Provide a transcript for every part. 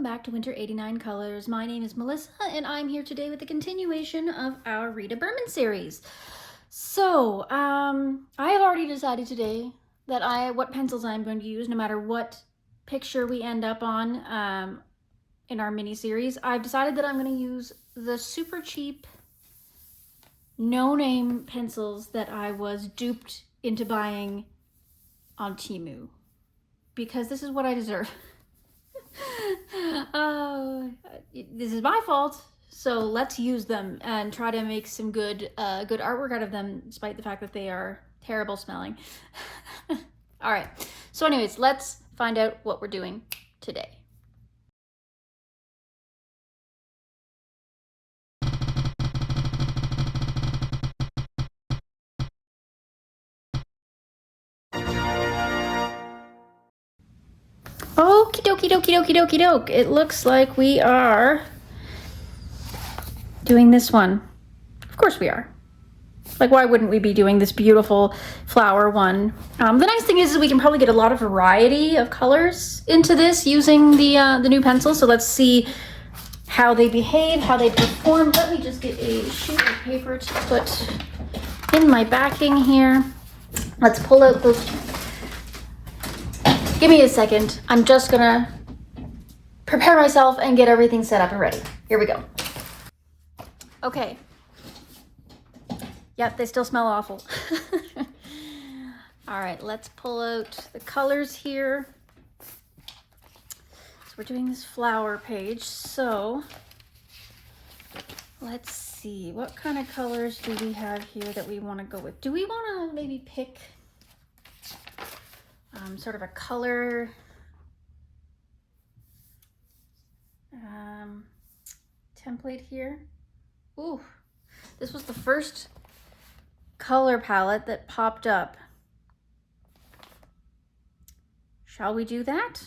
back to Winter 89 Colors. My name is Melissa and I'm here today with the continuation of our Rita Berman series. So, I have already decided today that what pencils I'm going to use no matter what picture we end up on in our mini series. I've decided that I'm going to use the super cheap no-name pencils that I was duped into buying on Temu, because this is what I deserve. This is my fault, so let's use them and try to make some good artwork out of them, despite the fact that they are terrible smelling. All right, so anyways, let's find out what we're doing today. Okie dokie dokie dokie dokie doke. It looks like we are doing this one. Of course we are. Like, why wouldn't we be doing this beautiful flower one? The nice thing is we can probably get a lot of variety of colors into this using the new pencil. So let's see how they behave, how they perform. Let me just get a sheet of paper to put in my backing here. Let's pull out those. Give me a second. I'm just gonna prepare myself and get everything set up and ready. Here we go. Okay. Yep, they still smell awful. All right, let's pull out the colors here. So we're doing this flower page. So let's see, what kind of colors do we have here that we want to go with? Do we want to maybe pick sort of a color template here? Ooh, this was the first color palette that popped up. Shall we do that?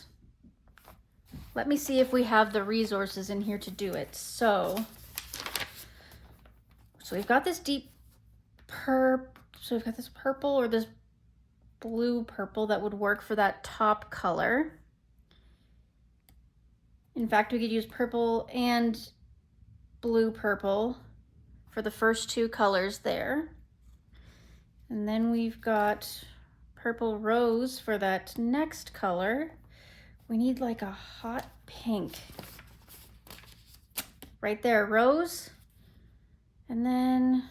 Let me see if we have the resources in here to do it. So we've got this deep so we've got this purple or this blue purple that would work for that top color. In fact, we could use purple and blue purple for the first two colors there. And then we've got purple rose for that next color. We need like a hot pink. Right there, rose. And then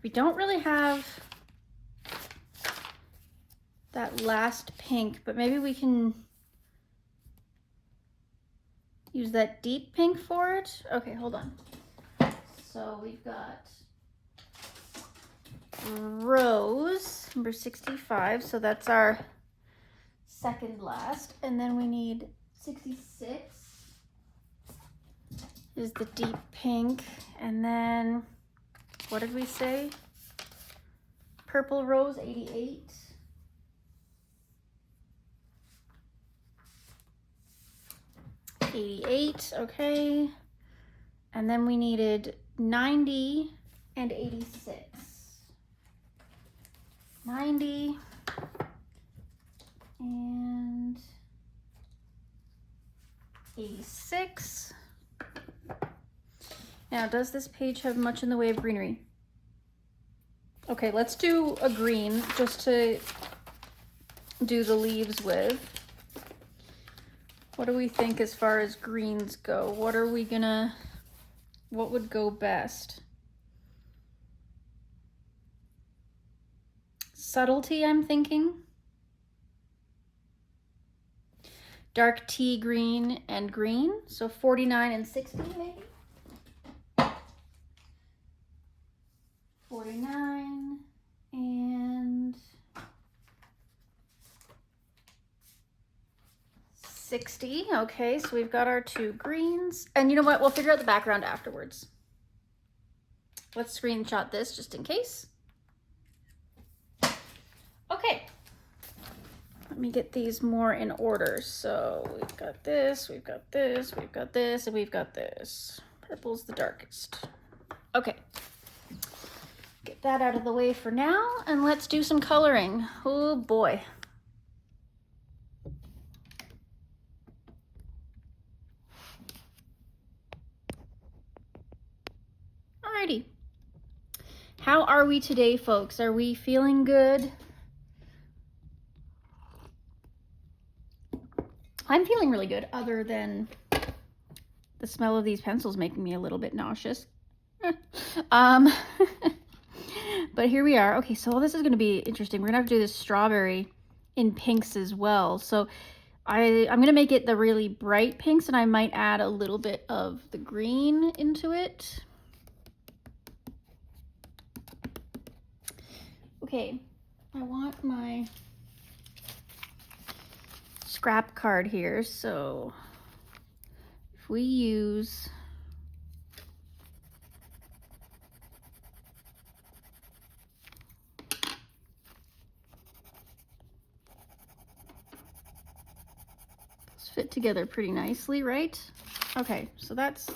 we don't really have that last pink, but maybe we can use that deep pink for it. Okay, hold on. So we've got rose, number 65. So that's our second last. And then we need 66 is the deep pink. And then, what did we say? Purple rose, 88. Okay. And then we needed 90 and 86. 90 and 86. Now, does this page have much in the way of greenery? Okay, let's do a green just to do the leaves with. What do we think as far as greens go? What would go best? Subtlety, I'm thinking. Dark tea green and green. So 49 and 60 maybe. 49 and 60. Okay, so we've got our two greens. And you know what? We'll figure out the background afterwards. Let's screenshot this just in case. Okay. Let me get these more in order. So we've got this, we've got this, we've got this, and we've got this. Purple's the darkest. Okay. Get that out of the way for now, and let's do some coloring. Oh boy. Alrighty. How are we today, folks? Are we feeling good? I'm feeling really good, other than the smell of these pencils making me a little bit nauseous. But here we are. Okay, so this is going to be interesting. We're going to have to do this strawberry in pinks as well. So I'm going to make it the really bright pinks, and I might add a little bit of the green into it. Okay, I want my scrap card here. So if we use fit together pretty nicely, right? Okay, so that's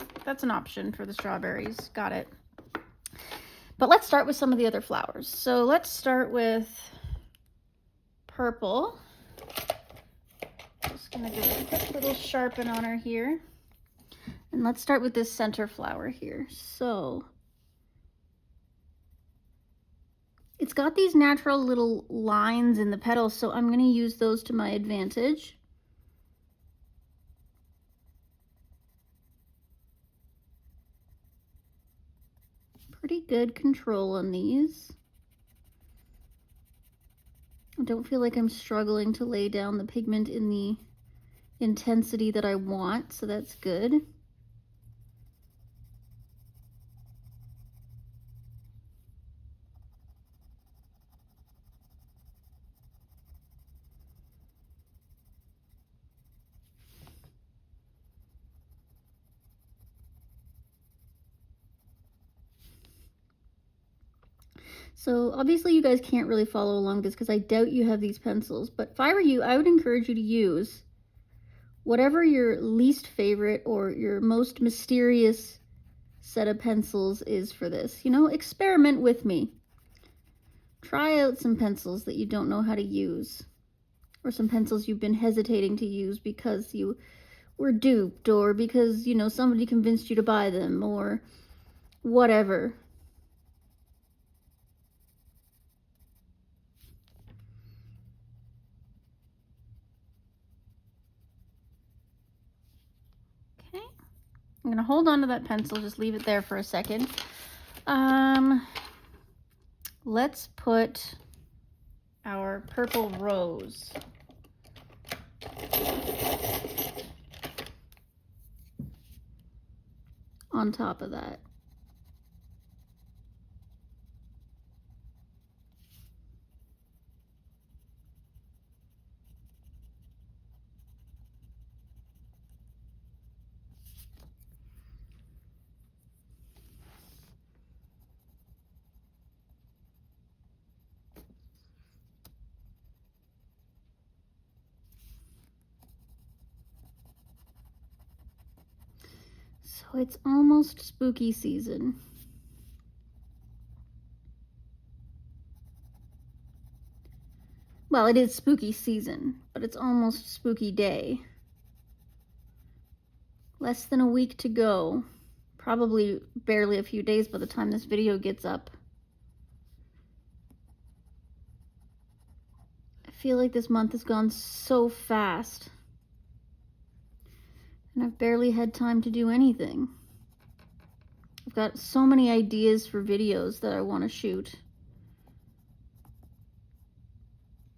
an option for the strawberries. Got it. But let's start with some of the other flowers. So let's start with purple. Just gonna do a little sharpen on her here. And let's start with this center flower here. So it's got these natural little lines in the petals, so I'm gonna use those to my advantage. Pretty good control on these. I don't feel like I'm struggling to lay down the pigment in the intensity that I want, so that's good. So obviously you guys can't really follow along this because I doubt you have these pencils, but if I were you, I would encourage you to use whatever your least favorite or your most mysterious set of pencils is for this. You know, experiment with me. Try out some pencils that you don't know how to use, or some pencils you've been hesitating to use because you were duped, or because, you know, somebody convinced you to buy them, or whatever. I'm gonna hold on to that pencil, just leave it there for a second. Let's put our purple rose on top of that. So it's almost spooky season. Well, it is spooky season, but it's almost spooky day. Less than a week to go. Probably barely a few days by the time this video gets up. I feel like this month has gone so fast. And I've barely had time to do anything. I've got so many ideas for videos that I want to shoot.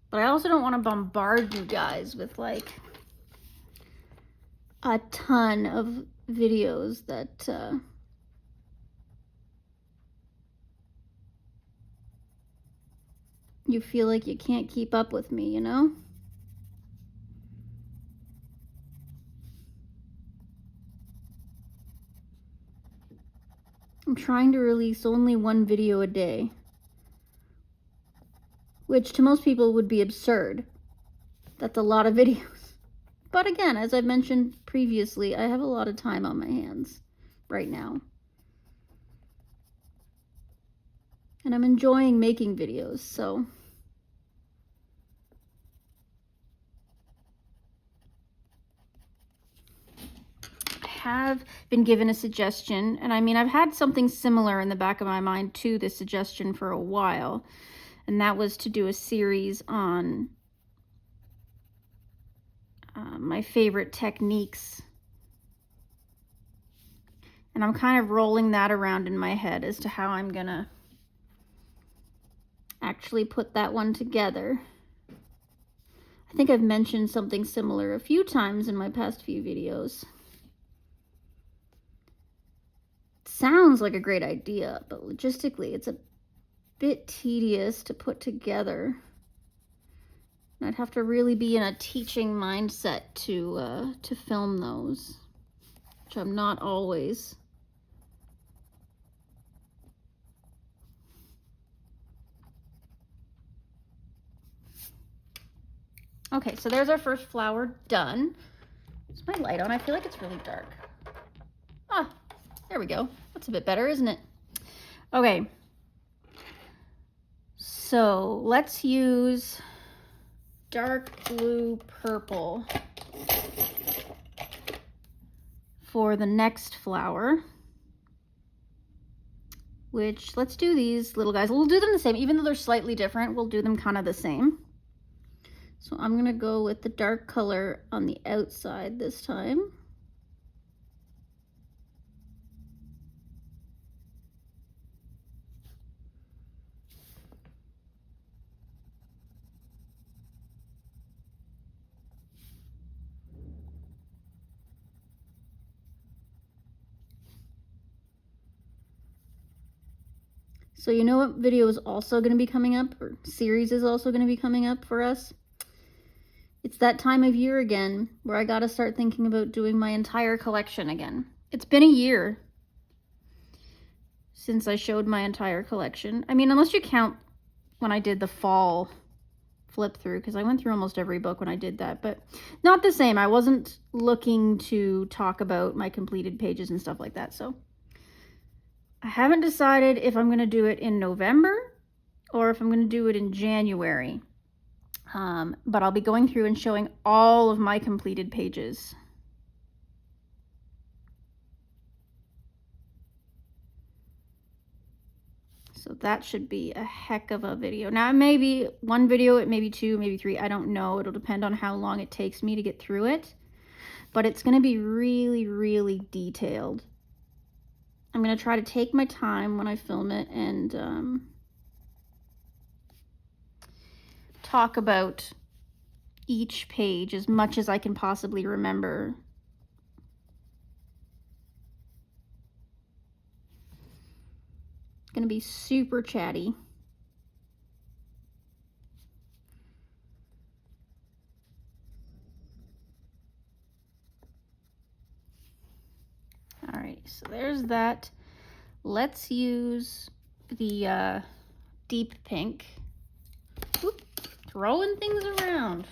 But I also don't want to bombard you guys with like a ton of videos that you feel like you can't keep up with me, you know? I'm trying to release only one video a day, which to most people would be absurd. That's a lot of videos. But again, as I've mentioned previously, I have a lot of time on my hands right now. And I'm enjoying making videos, so I have been given a suggestion, and I mean, I've had something similar in the back of my mind to this suggestion for a while, and that was to do a series on my favorite techniques. And I'm kind of rolling that around in my head as to how I'm gonna actually put that one together. I think I've mentioned something similar a few times in my past few videos. It sounds like a great idea, but logistically it's a bit tedious to put together. And I'd have to really be in a teaching mindset to film those, which I'm not always. Okay, so there's our first flower done. Is my light on? I feel like it's really dark. Ah, there we go. That's a bit better, isn't it? Okay. So let's use dark blue purple for the next flower, which, let's do these little guys. We'll do them the same, even though they're slightly different, we'll do them kind of the same. So I'm gonna go with the dark color on the outside this time. So you know what video is also going to be coming up, or series is also going to be coming up for us? It's that time of year again where I got to start thinking about doing my entire collection again. It's been a year since I showed my entire collection. I mean, unless you count when I did the fall flip through, because I went through almost every book when I did that, but not the same. I wasn't looking to talk about my completed pages and stuff like that, so I haven't decided if I'm going to do it in November or if I'm going to do it in January. But I'll be going through and showing all of my completed pages. So that should be a heck of a video. Now, it may be one video, it may be two, maybe three. I don't know. It'll depend on how long it takes me to get through it. But it's going to be really, really detailed. I'm going to try to take my time when I film it and talk about each page as much as I can possibly remember. It's going to be super chatty. All right, so there's that. Let's use the deep pink. Oop, throwing things around.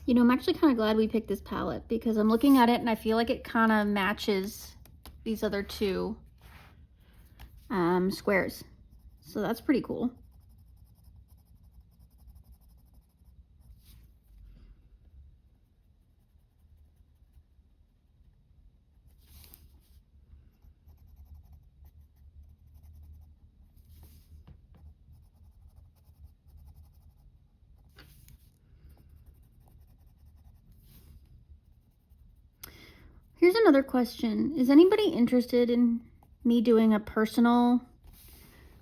You know, I'm actually kind of glad we picked this palette because I'm looking at it and I feel like it kind of matches these other two squares. So that's pretty cool. Here's another question. Is anybody interested in me doing a personal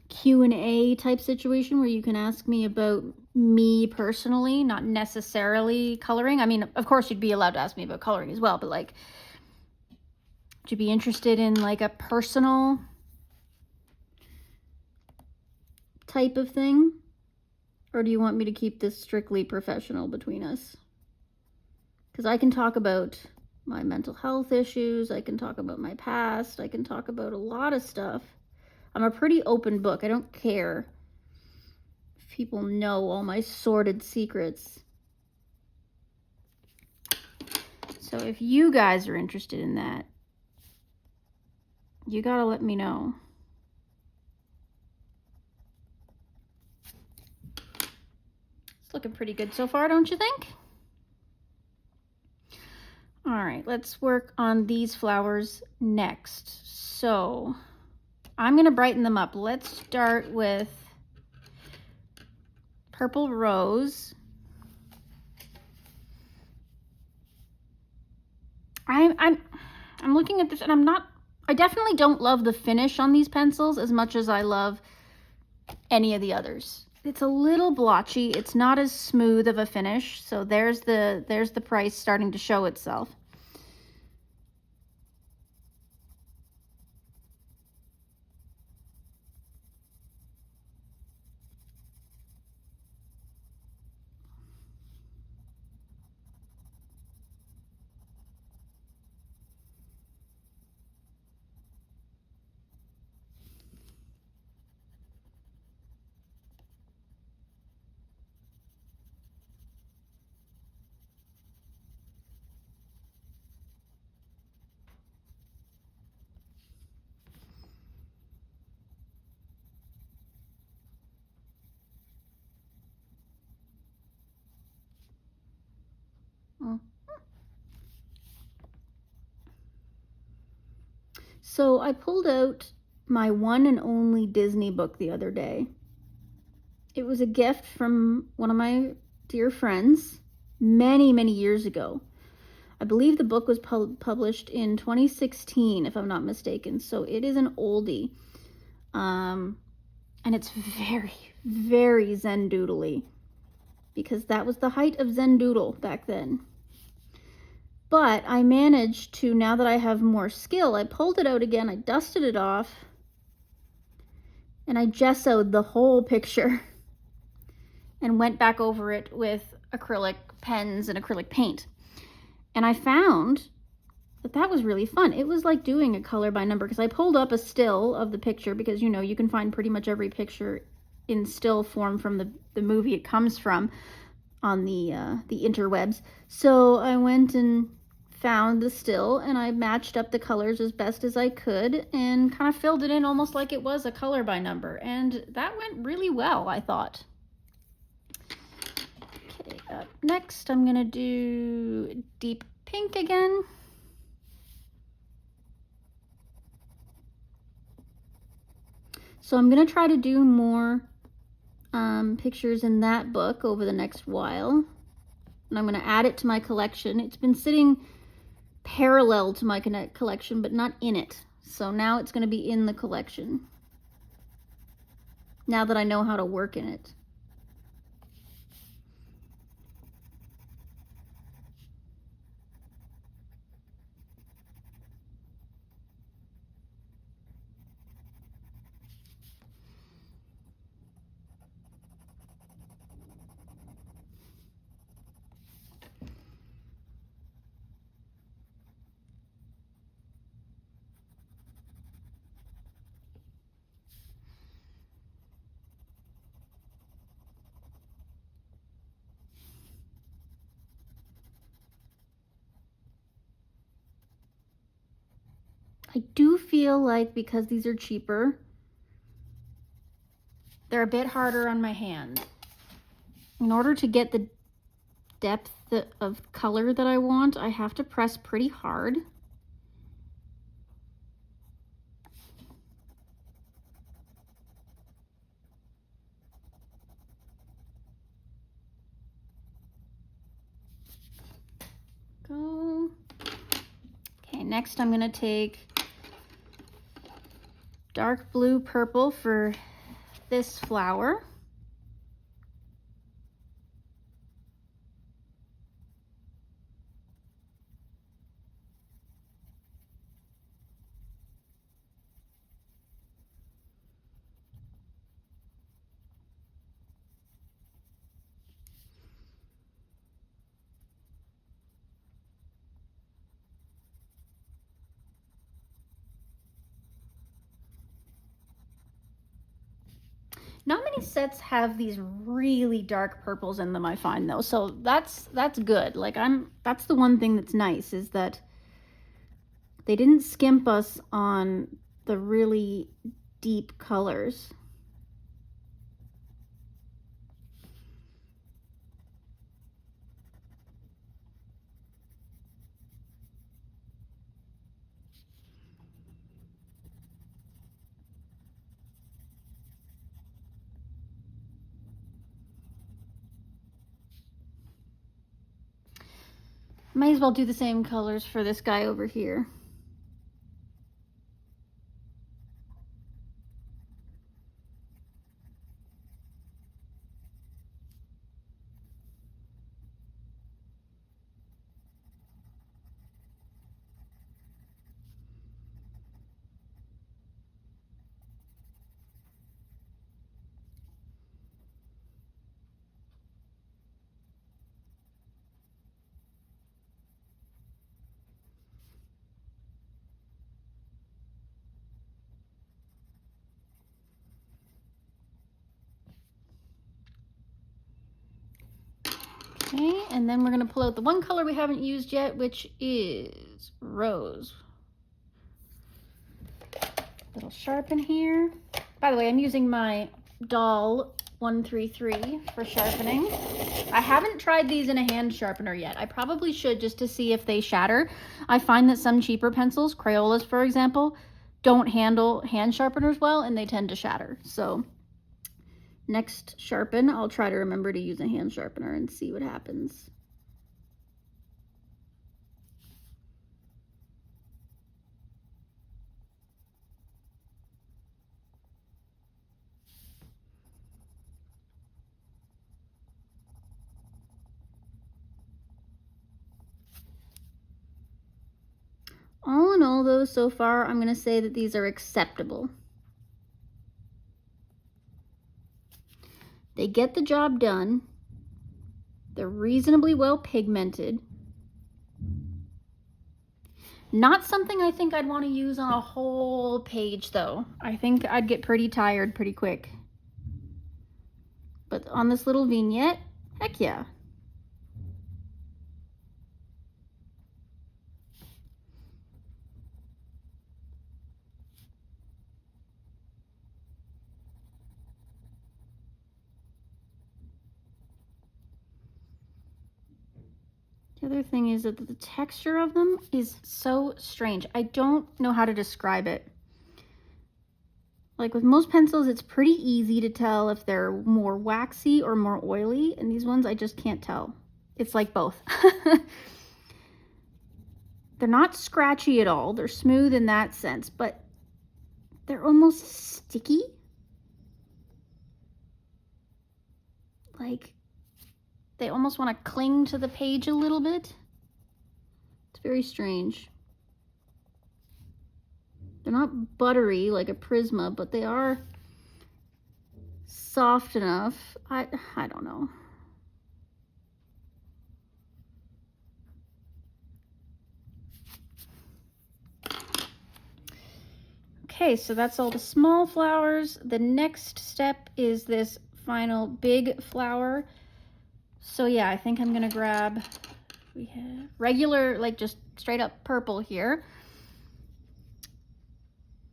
Q&A type situation where you can ask me about me personally, not necessarily coloring? I mean, of course you'd be allowed to ask me about coloring as well, but like, would you be interested in like a personal type of thing? Or do you want me to keep this strictly professional between us? Because I can talk about my mental health issues, I can talk about my past, I can talk about a lot of stuff. I'm a pretty open book. I don't care if people know all my sordid secrets. So if you guys are interested in that, you gotta let me know. It's looking pretty good so far, don't you think? All right, let's work on these flowers next. So I'm gonna brighten them up. Let's start with purple rose. I'm looking at this and I definitely don't love the finish on these pencils as much as I love any of the others. It's a little blotchy. It's not as smooth of a finish. So there's the price starting to show itself. So I pulled out my one and only Disney book the other day. It was a gift from one of my dear friends many, many years ago. I believe the book was published in 2016, if I'm not mistaken. So it is an oldie. And it's very, very Zen doodly, because that was the height of Zen doodle back then. But I managed to, now that I have more skill, I pulled it out again, I dusted it off, and I gessoed the whole picture and went back over it with acrylic pens and acrylic paint. And I found that that was really fun. It was like doing a color by number, because I pulled up a still of the picture, because you know you can find pretty much every picture in still form from the movie it comes from on the interwebs. So I went and found the still and I matched up the colors as best as I could and kind of filled it in almost like it was a color by number, and that went really well, I thought. Okay, up next I'm gonna do deep pink again. So I'm gonna try to do more pictures in that book over the next while, and I'm gonna add it to my collection. It's been sitting parallel to my collection, but not in it. So now it's gonna be in the collection, now that I know how to work in it. I do feel like, because these are cheaper, they're a bit harder on my hand. In order to get the depth of color that I want, I have to press pretty hard. Go. Okay, next I'm gonna take dark blue purple for this flower. Not many sets have these really dark purples in them, I find, though. So that's good. Like, that's the one thing that's nice, is that they didn't skimp us on the really deep colors. Might as well do the same colors for this guy over here. Okay, and then we're going to pull out the one color we haven't used yet, which is rose. Little sharpen here. By the way, I'm using my Doll 133 for sharpening. I haven't tried these in a hand sharpener yet. I probably should, just to see if they shatter. I find that some cheaper pencils, Crayolas for example, don't handle hand sharpeners well, and they tend to shatter. So next sharpen, I'll try to remember to use a hand sharpener and see what happens. All in all, though, so far, I'm going to say that these are acceptable. They get the job done. They're reasonably well pigmented. Not something I think I'd want to use on a whole page, though. I think I'd get pretty tired pretty quick. But on this little vignette, heck yeah. The other thing is that the texture of them is so strange. I don't know how to describe it. Like with most pencils, it's pretty easy to tell if they're more waxy or more oily, and these ones I just can't tell. It's like both. They're not scratchy at all. They're smooth in that sense, but they're almost sticky. Like they almost want to cling to the page a little bit. It's very strange. They're not buttery like a Prisma, but they are soft enough. I don't know. Okay, so that's all the small flowers. The next step is this final big flower. So yeah, I think I'm gonna grab, we have regular, like just straight up purple here.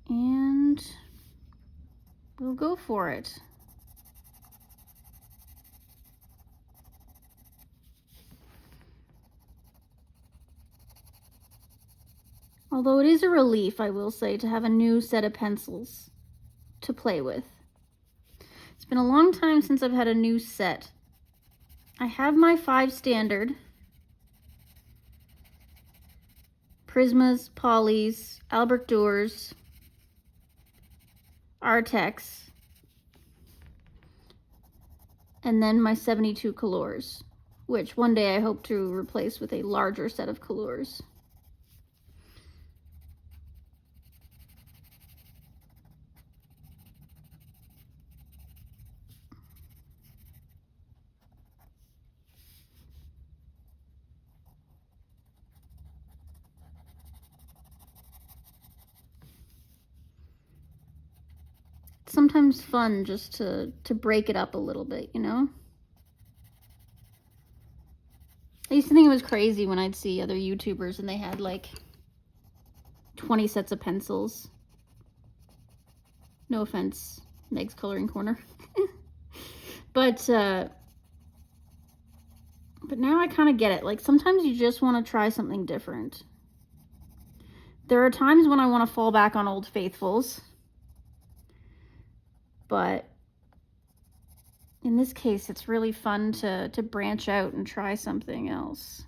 And we'll go for it. Although it is a relief, I will say, to have a new set of pencils to play with. It's been a long time since I've had a new set. I have my 5 standard. Prismas, Polys, Albrecht Dürer, Artex, and then my 72 colors, which one day I hope to replace with a larger set of colors. sometimes fun just to break it up a little bit, you know? I used to think it was crazy when I'd see other YouTubers and they had like 20 sets of pencils. No offense, Meg's Coloring Corner. But now I kind of get it. Like, sometimes you just want to try something different. There are times when I want to fall back on old faithfuls. But in this case, it's really fun to branch out and try something else.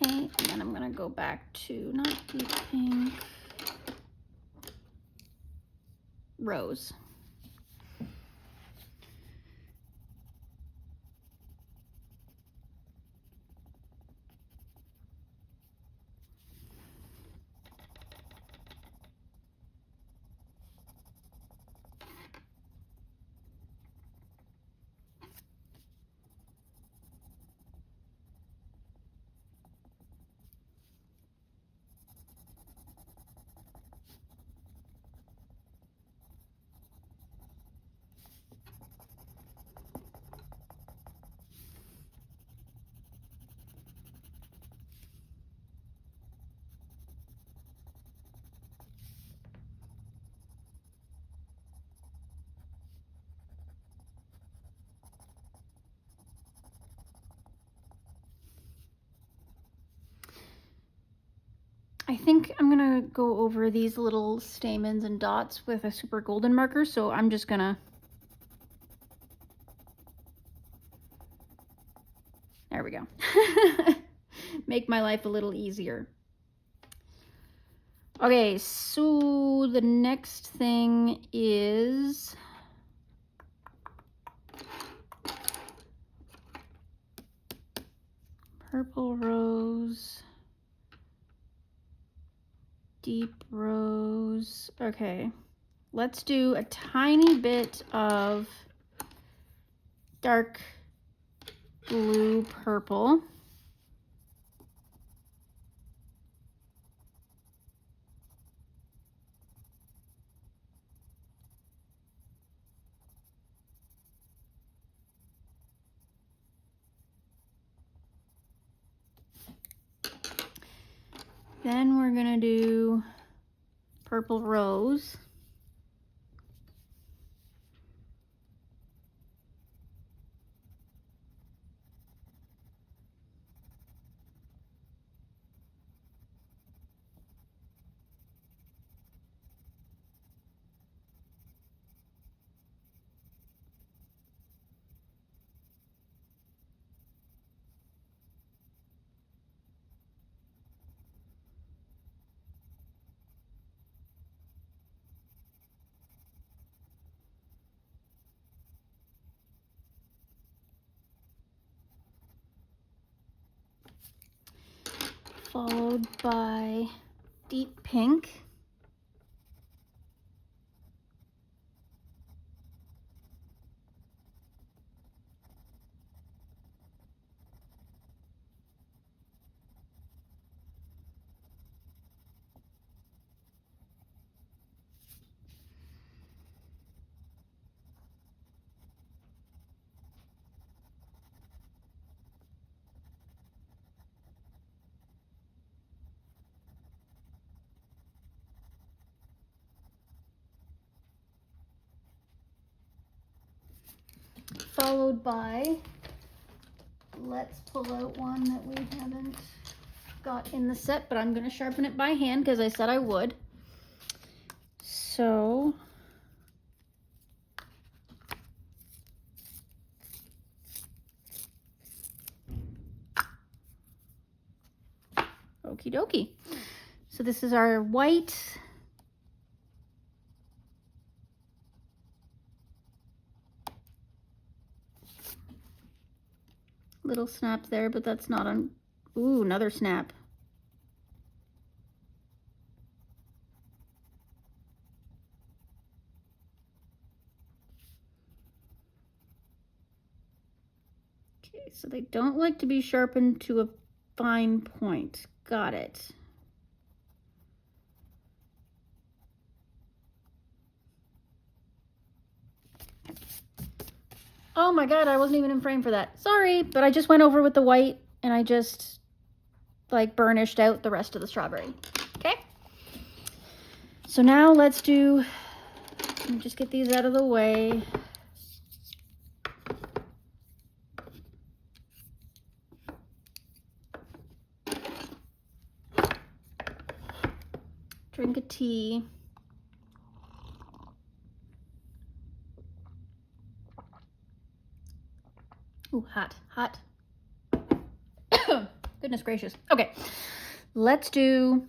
Okay, and then I'm going to go back to, not deep pink, rose. I think I'm gonna go over these little stamens and dots with a super golden marker, so I'm just gonna, there we go. Make my life a little easier. Okay, so the next thing is purple rose, deep rose. Okay, let's do a tiny bit of dark blue purple. Then we're gonna do purple rose. Followed by deep pink. Followed by, let's pull out one that we haven't got in the set, but I'm going to sharpen it by hand because I said I would. So, okie dokie. So this is our white. Little snap there, but that's not on. Ooh, another snap. Okay, so they don't like to be sharpened to a fine point. Got it. Oh my God, I wasn't even in frame for that. Sorry, but I just went over with the white and I just like burnished out the rest of the strawberry. Okay. So now let's do, let me just get these out of the way. Drink a tea. Ooh, hot, hot. Goodness gracious. Okay, let's do,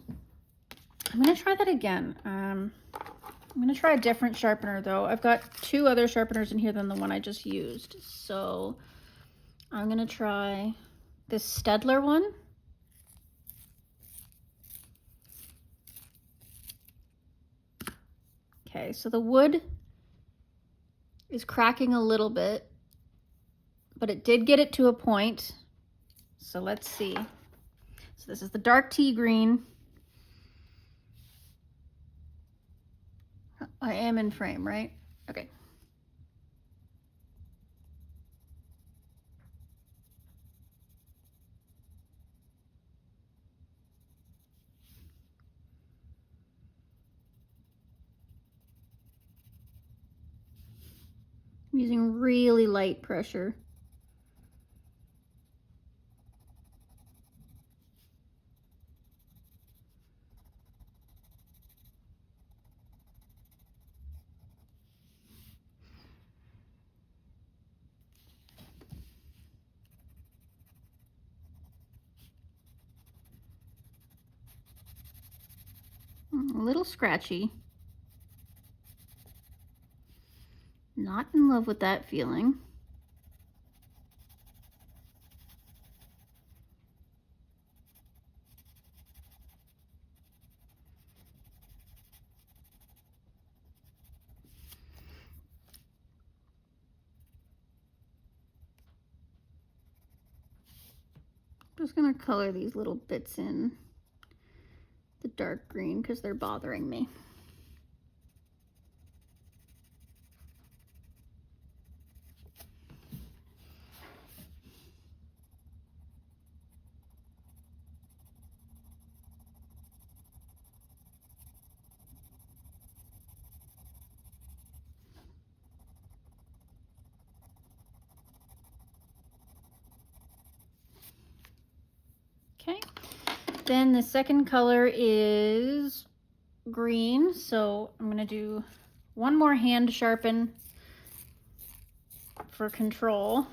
I'm gonna try that again. I'm gonna try a different sharpener though. I've got 2 other sharpeners in here than the one I just used. So I'm gonna try this Stedler one. Okay, so the wood is cracking a little bit, but it did get it to a point. So let's see. So this is the dark tea green. I am in frame, right? Okay. I'm using really light pressure. A little scratchy. Not in love with that feeling. I'm just gonna color these little bits in the dark green because they're bothering me. Okay, then the second color is green, so I'm gonna do one more hand sharpen for control.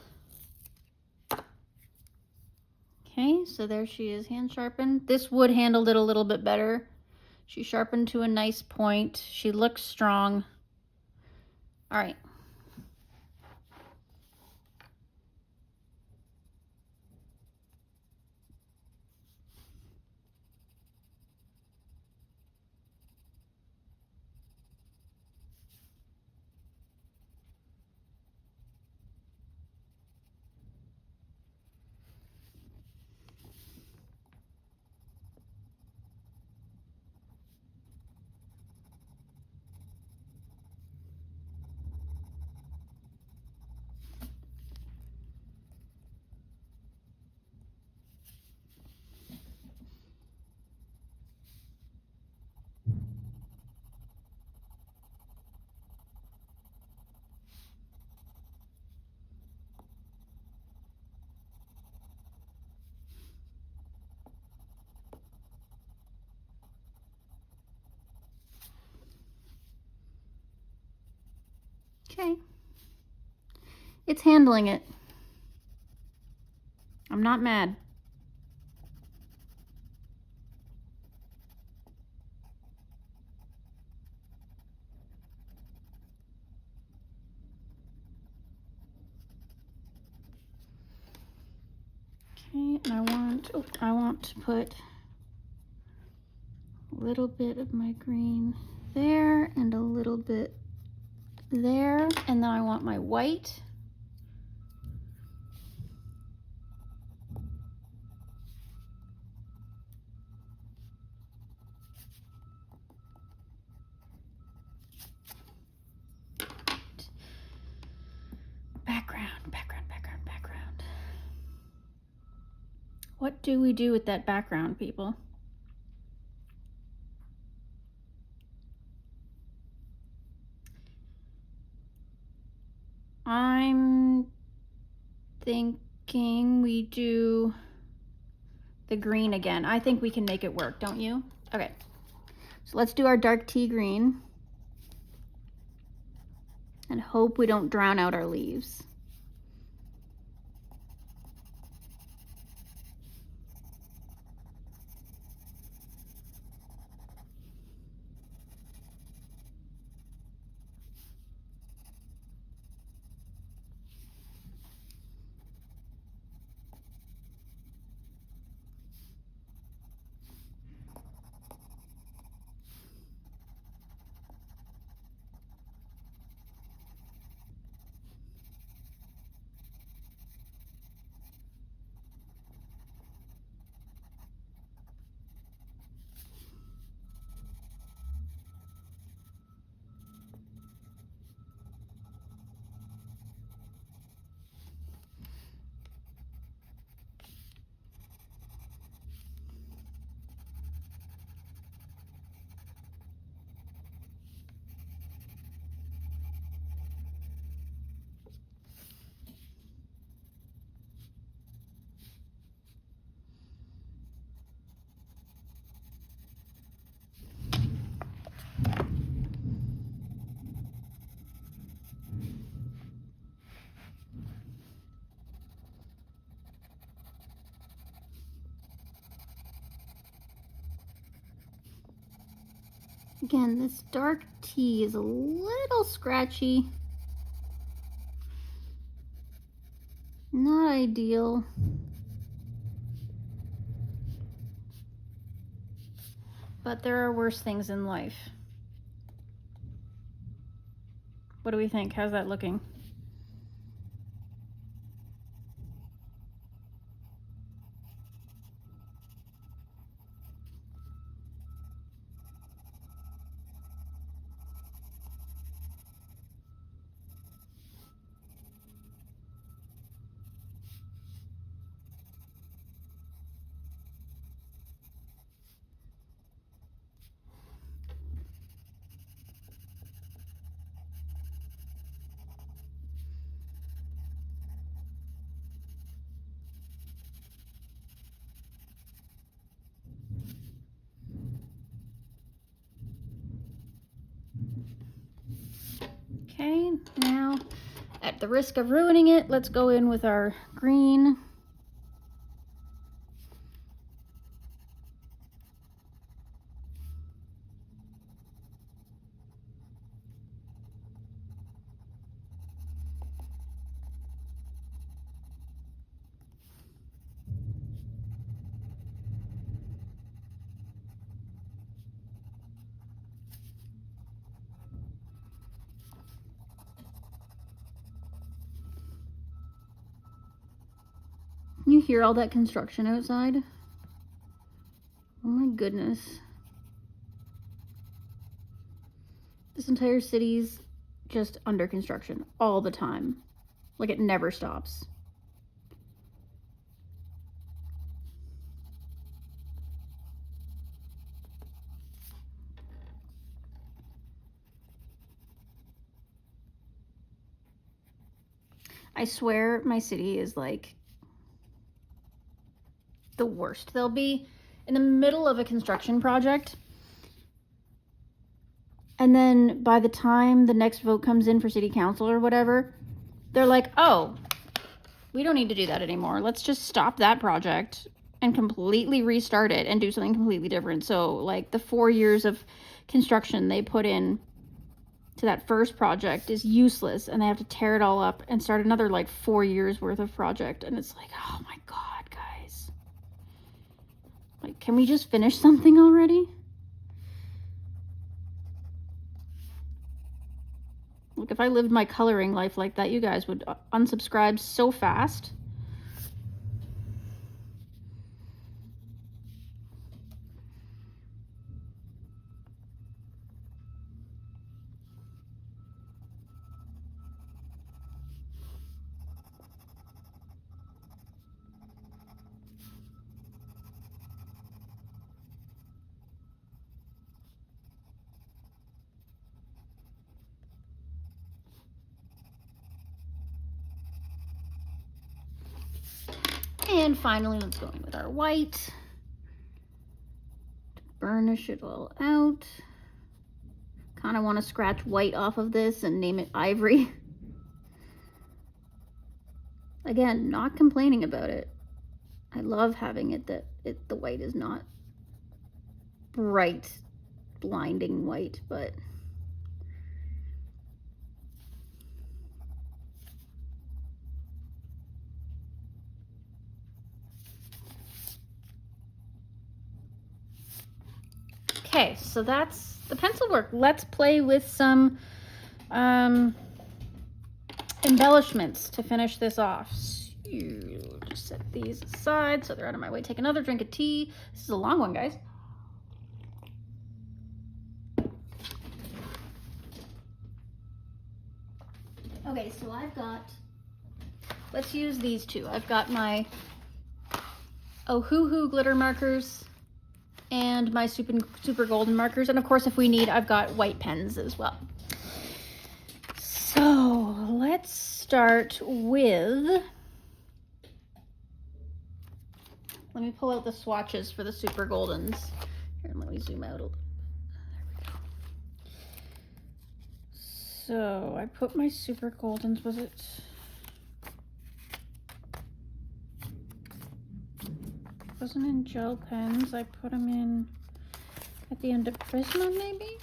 Okay, so there she is, hand sharpened. This wood handled it a little bit better. She sharpened to a nice point. She looks strong. All right. Okay. It's handling it. I'm not mad. Okay, and I want to put a little bit of my green there and a little bit there, and then I want my white. Background. What do we do with that background, people? I'm thinking we do the green again. I think we can make it work, don't you? Okay, so let's do our dark tea green and hope we don't drown out our leaves. Again, this dark tea is a little scratchy. Not ideal. But there are worse things in life. What do we think? How's that looking? Okay, now at the risk of ruining it, let's go in with our green. You hear all that construction outside? Oh my goodness. This entire city's just under construction all the time. Like it never stops. I swear my city is like the worst. They'll be in the middle of a construction project, and then by the time the next vote comes in for city council or whatever, they're like, oh, we don't need to do that anymore. Let's just stop that project and completely restart it and do something completely different. So like the 4 years of construction they put in to that first project is useless, and they have to tear it all up and start another like 4 years worth of project. And it's like, oh my God, guys. Like, can we just finish something already? Look, if I lived my coloring life like that, you guys would unsubscribe so fast. And finally, let's go in with our white. Burnish it all out. Kind of want to scratch white off of this and name it ivory. Again, not complaining about it. I love having it that the white is not bright, blinding white, but okay, so that's the pencil work. Let's play with some embellishments to finish this off. So just set these aside so they're out of my way. Take another drink of tea. This is a long one, guys. Okay, so I've got, let's use these two. I've got my Ohuhu glitter markers and my super golden markers. And of course, if we need, I've got white pens as well. So let's start with, let me pull out the swatches for the super goldens. Here, let me zoom out a little bit. There we go. So I put my super goldens, was it? Wasn't in gel pens. I put them in at the end of Prisma, maybe?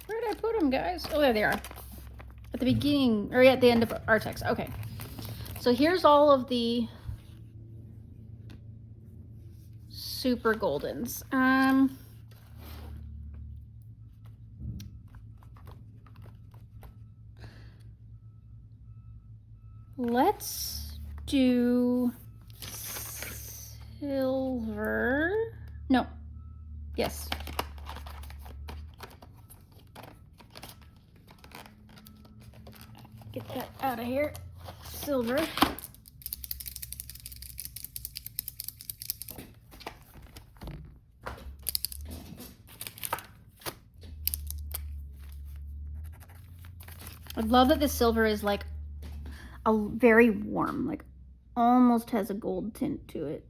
Where did I put them, guys? Oh, there they are. At the beginning, or at the end of our text. Okay. So here's all of the super goldens. Let's do silver. No. Yes. Get that out of here. Silver. I love that the silver is like a very warm, like almost has a gold tint to it.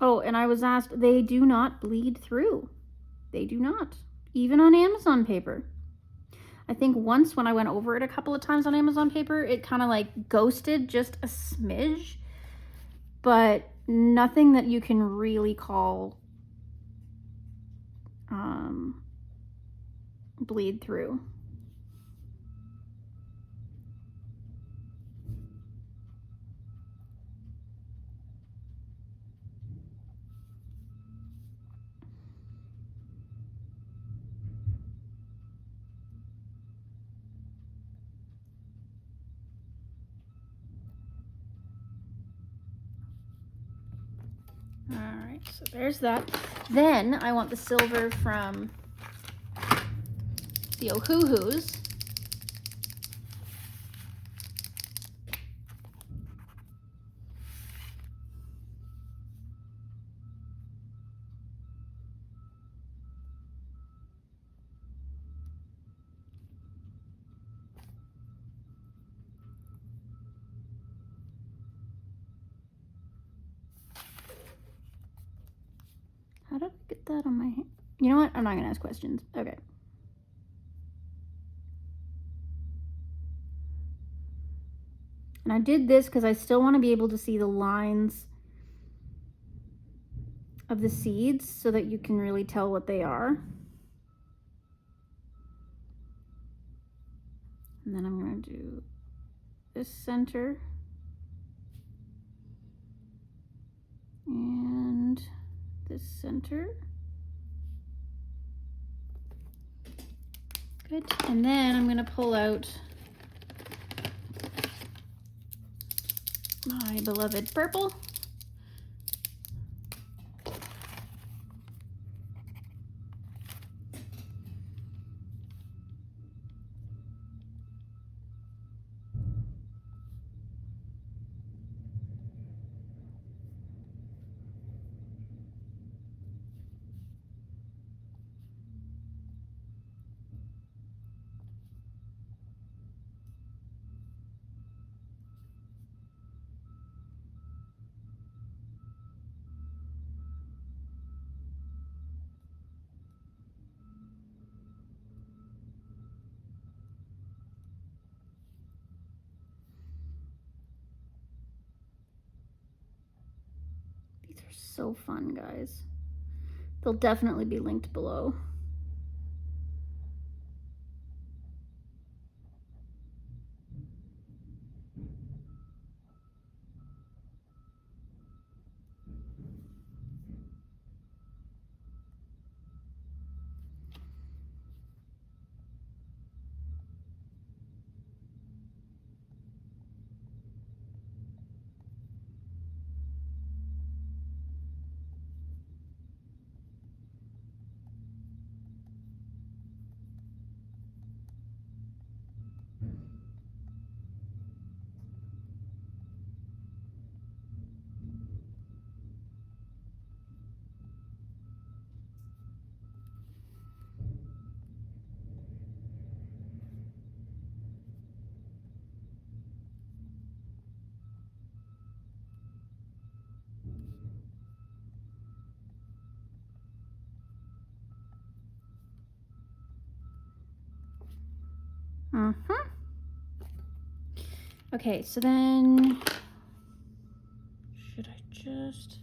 Oh, and I was asked, they do not bleed through. They do not, even on Amazon paper. I think once when I went over it a couple of times on Amazon paper, it kind of like ghosted just a smidge, but nothing that you can really call bleed through. All right, so there's that. Then I want the silver from the Ohuhus. How did I get that on my hand? You know what? I'm not going to ask questions. Okay. And I did this because I still want to be able to see the lines of the seeds so that you can really tell what they are. And then I'm going to do this center. And this center. Good. And then I'm going to pull out my beloved purple. These are so fun, guys. They'll definitely be linked below. Okay, so then should I just...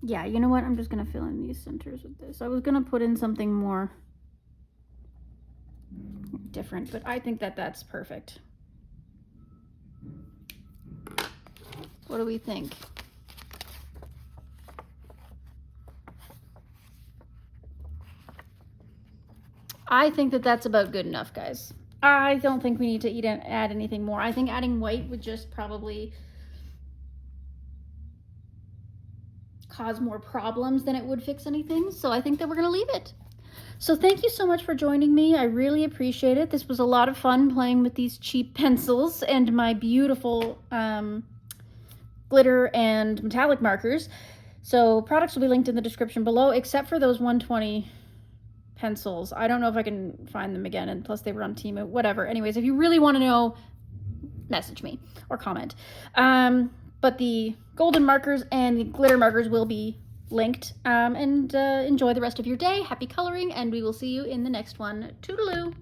Yeah, you know what? I'm just gonna fill in these centers with this. I was gonna put in something more different, but I think that that's perfect. What do we think? I think that that's about good enough, guys. I don't think we need to add anything more. I think adding white would just probably cause more problems than it would fix anything. So I think that we're gonna leave it. So thank you so much for joining me. I really appreciate it. This was a lot of fun playing with these cheap pencils and my beautiful glitter and metallic markers. So products will be linked in the description below, except for those 120 pencils. I don't know if I can find them again, and plus they were on Temu, whatever. Anyways, if you really want to know, message me or comment. But the golden markers and the glitter markers will be linked. And enjoy the rest of your day. Happy coloring, and we will see you in the next one. Toodaloo!